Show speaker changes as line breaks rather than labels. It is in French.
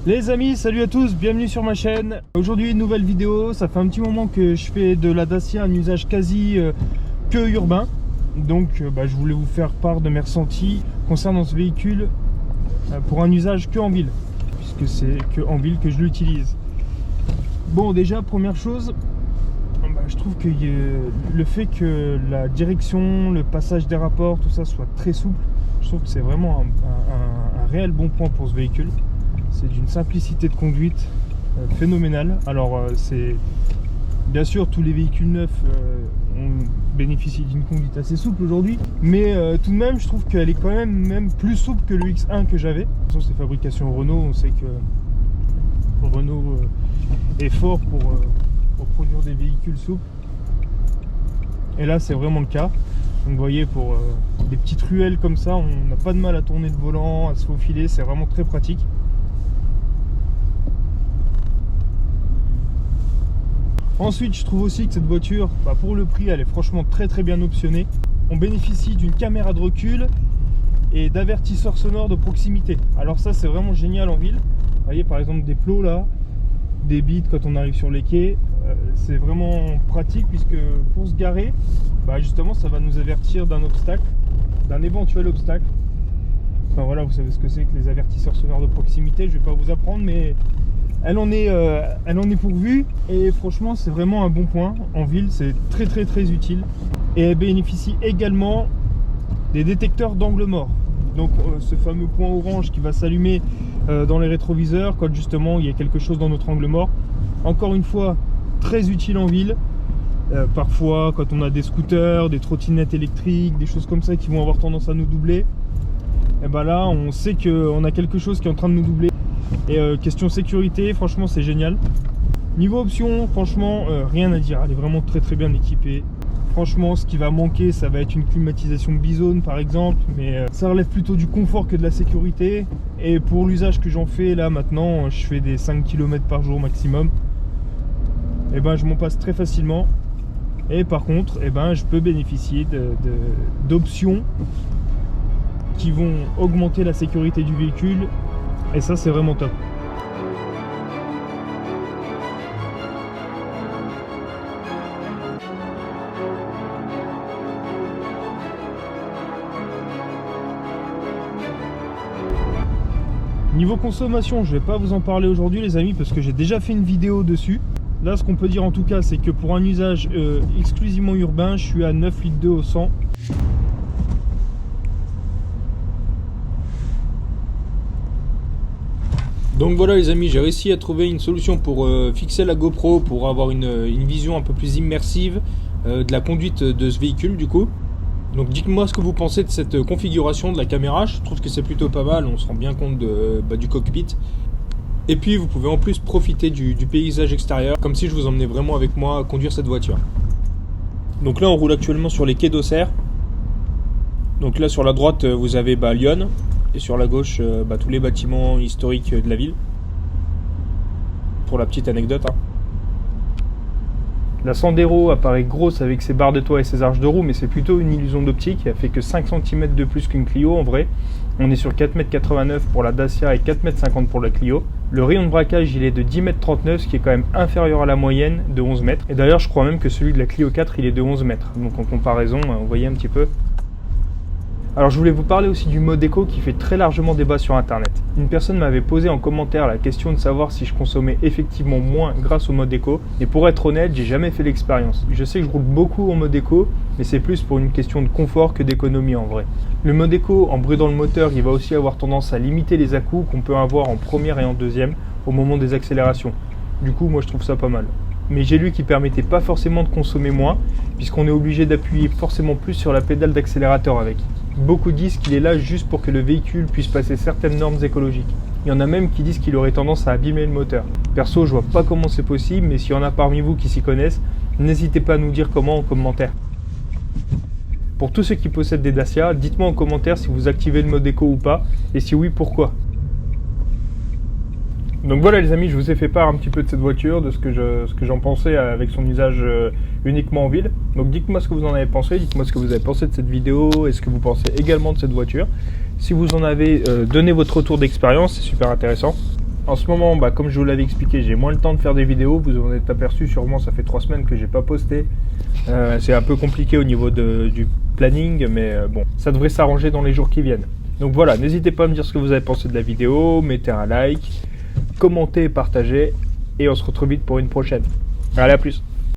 Les amis, salut à tous, bienvenue sur ma chaîne. Aujourd'hui une nouvelle vidéo, ça fait un petit moment que je fais de la Dacia un usage quasi que urbain. Donc je voulais vous faire part de mes ressentis concernant ce véhicule pour un usage que en ville, puisque c'est que en ville que je l'utilise. Bon, déjà première chose, je trouve que le fait que la direction, le passage des rapports, tout ça soit très souple, je trouve que c'est vraiment un réel bon point pour ce véhicule. C'est d'une simplicité de conduite phénoménale. Alors c'est bien sûr, tous les véhicules neufs bénéficient d'une conduite assez souple aujourd'hui, mais tout de même je trouve qu'elle est quand même plus souple que le X1 que j'avais. De toute façon, c'est fabrication Renault, on sait que Renault est fort pour produire des véhicules souples, et là c'est vraiment le cas. Donc vous voyez, pour des petites ruelles comme ça, on n'a pas de mal à tourner le volant, à se faufiler, c'est vraiment très pratique. Ensuite, je trouve aussi que cette voiture, pour le prix, elle est franchement très bien optionnée. On bénéficie d'une caméra de recul et d'avertisseurs sonores de proximité. Alors ça, c'est vraiment génial en ville. Vous voyez, par exemple, des plots là, des bides quand on arrive sur les quais. C'est vraiment pratique, puisque pour se garer, justement, ça va nous avertir d'un obstacle, d'un éventuel obstacle. Enfin voilà, vous savez ce que c'est que les avertisseurs sonores de proximité. Je vais pas vous apprendre, mais elle en est pourvue, et franchement c'est vraiment un bon point en ville, c'est très utile. Et elle bénéficie également des détecteurs d'angle mort, donc ce fameux point orange qui va s'allumer dans les rétroviseurs quand justement il y a quelque chose dans notre angle mort. Encore une fois, très utile en ville. Parfois quand on a des scooters, des trottinettes électriques, des choses comme ça qui vont avoir tendance à nous doubler, et là on sait qu'on a quelque chose qui est en train de nous doubler. Et question sécurité, franchement c'est génial. Niveau option, franchement rien à dire, elle est vraiment très bien équipée. Franchement, ce qui va manquer, ça va être une climatisation bizone par exemple, mais ça relève plutôt du confort que de la sécurité. Et pour l'usage que j'en fais là maintenant, je fais des 5 km par jour maximum, et je m'en passe très facilement. Et par contre, je peux bénéficier d'options qui vont augmenter la sécurité du véhicule, et ça c'est vraiment top. Niveau consommation, je vais pas vous en parler aujourd'hui les amis, parce que j'ai déjà fait une vidéo dessus. Là, ce qu'on peut dire en tout cas, c'est que pour un usage exclusivement urbain, je suis à 9,2 litres au 100. Donc voilà les amis, j'ai réussi à trouver une solution pour fixer la GoPro, pour avoir une vision un peu plus immersive de la conduite de ce véhicule du coup. Donc dites-moi ce que vous pensez de cette configuration de la caméra. Je trouve que c'est plutôt pas mal, on se rend bien compte du cockpit. Et puis vous pouvez en plus profiter du paysage extérieur, comme si je vous emmenais vraiment avec moi à conduire cette voiture. Donc là on roule actuellement sur les quais d'Auxerre. Donc là sur la droite vous avez Lyon, et sur la gauche tous les bâtiments historiques de la ville. Pour la petite anecdote. La Sandero apparaît grosse avec ses barres de toit et ses arches de roue, mais c'est plutôt une illusion d'optique. Elle fait que 5 cm de plus qu'une Clio en vrai. On est sur 4,89 m pour la Dacia et 4,50 m pour la Clio. Le rayon de braquage il est de 10,39 m, ce qui est quand même inférieur à la moyenne de 11 m. Et d'ailleurs je crois même que celui de la Clio 4 il est de 11 m. Donc en comparaison, vous voyez un petit peu. Alors je voulais vous parler aussi du mode éco qui fait très largement débat sur internet. Une personne m'avait posé en commentaire la question de savoir si je consommais effectivement moins grâce au mode éco, et pour être honnête, j'ai jamais fait l'expérience. Je sais que je roule beaucoup en mode éco, mais c'est plus pour une question de confort que d'économie en vrai. Le mode éco, en brûlant le moteur, il va aussi avoir tendance à limiter les à-coups qu'on peut avoir en première et en deuxième au moment des accélérations. Du coup, moi je trouve ça pas mal. Mais j'ai lu qu'il permettait pas forcément de consommer moins, puisqu'on est obligé d'appuyer forcément plus sur la pédale d'accélérateur avec. Beaucoup disent qu'il est là juste pour que le véhicule puisse passer certaines normes écologiques. Il y en a même qui disent qu'il aurait tendance à abîmer le moteur. Perso, je vois pas comment c'est possible, mais s'il y en a parmi vous qui s'y connaissent, n'hésitez pas à nous dire comment en commentaire. Pour tous ceux qui possèdent des Dacia, dites-moi en commentaire si vous activez le mode éco ou pas, et si oui, pourquoi. Donc voilà les amis, je vous ai fait part un petit peu de cette voiture, de ce que j'en pensais avec son usage uniquement en ville. Donc dites-moi ce que vous en avez pensé, dites-moi ce que vous avez pensé de cette vidéo et ce que vous pensez également de cette voiture. Si vous en avez, donnez votre retour d'expérience, c'est super intéressant. En ce moment, comme je vous l'avais expliqué, j'ai moins le temps de faire des vidéos. Vous en êtes aperçu sûrement, ça fait 3 semaines que j'ai pas posté. C'est un peu compliqué au niveau du planning, mais bon, ça devrait s'arranger dans les jours qui viennent. Donc voilà, n'hésitez pas à me dire ce que vous avez pensé de la vidéo, mettez un like, commentez, partagez, et on se retrouve vite pour une prochaine. Allez, à plus.